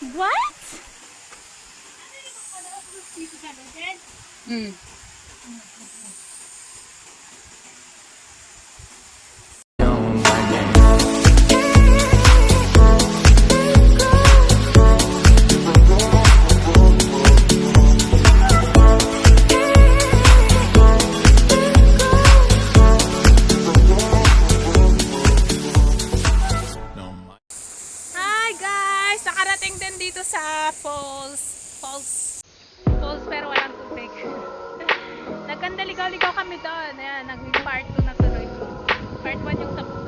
What? Hmm. Nakarating din dito sa falls pero walang tubig. Nagkandaligaw-ligaw kami doon. Ayan, naging part 2 na tuloy. Part 1 yung tapos.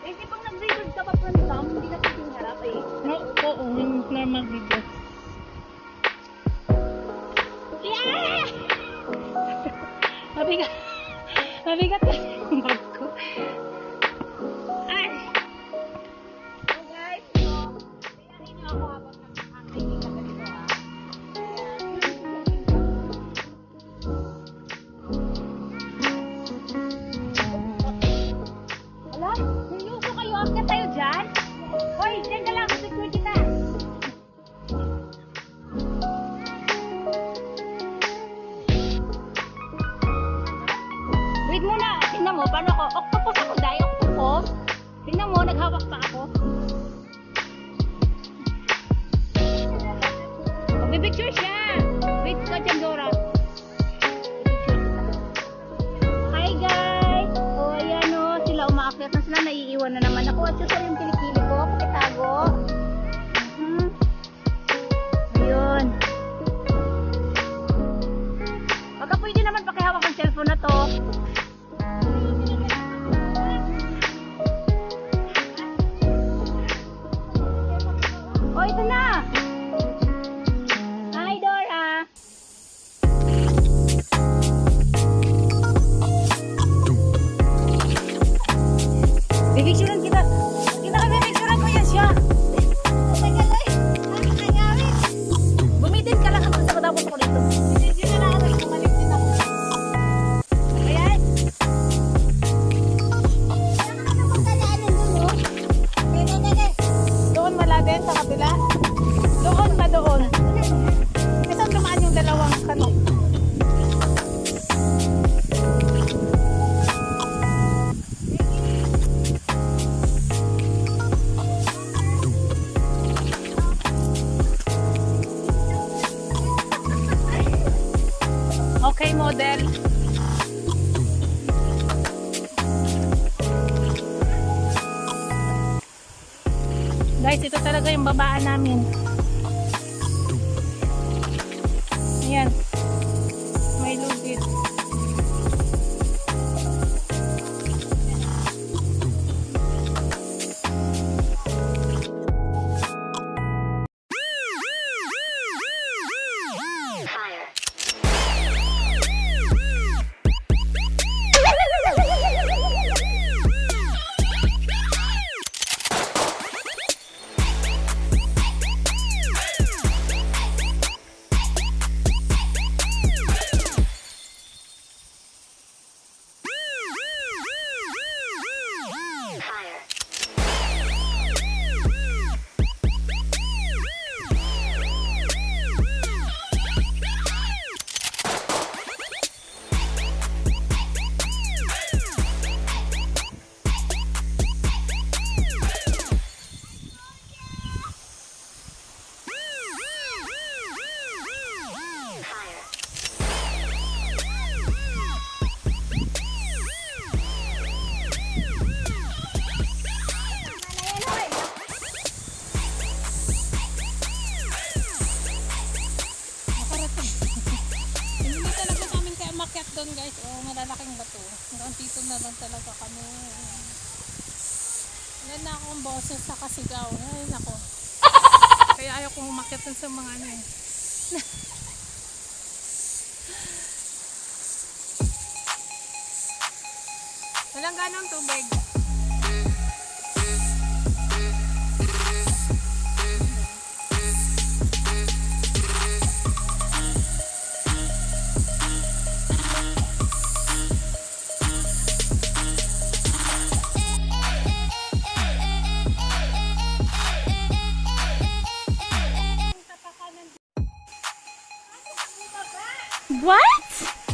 Kasi pag nag-record ka pa from cam, hindi na pwedeng harap eh. No, oo, yung normal video. Yeah! Mabigat. Mabigat na yung bag ko. Ay! So guys, bayarin niyo ako habang nag-acting ka ganito ha. Wala? Niluso kayo. Akit tayo dyan? Hoy, dyan ka lang. Secure kita. Wait muna. Tingnan mo. Paano ako? Octopus ako, Day. Octopus. Tingnan mo. Naghawak pa ako. Magpipicture siya. Wait ka dyan, Dora. Hi, guys. O, ayan o. Sila umaakyat na sila. Naiiwan na naman ako. At yun yung kilikili ko. Pakitago. Ayun. Baka pwede naman pakihawak ang cellphone na to. O, ito na. Hi, Dora. Bibigsuran kita. Kita ka bibigsuran ko yan siya. Tagal eh. Nakakangawin. Bumitin ka lang hanggang sa matapos ko dito. Yun na lang ako. Kumalit din ako. Ayan. Kaya ka na magkadaanan dun, oh. Kaya. Doon wala din sa kabila. Doon pa doon. Kasi dumaan yung dalawang kanok. Okay, model. Guys, ito talaga yung babaan namin. Ayan. May lugit. doon guys, oh, malalaking bato. Hanggang dito na lang talaga kami. Wala na akong boses sa kasigaw. Ay, nako. Kaya ayaw kong umakyat dun sa mga ano eh. Walang ganong tubig. What?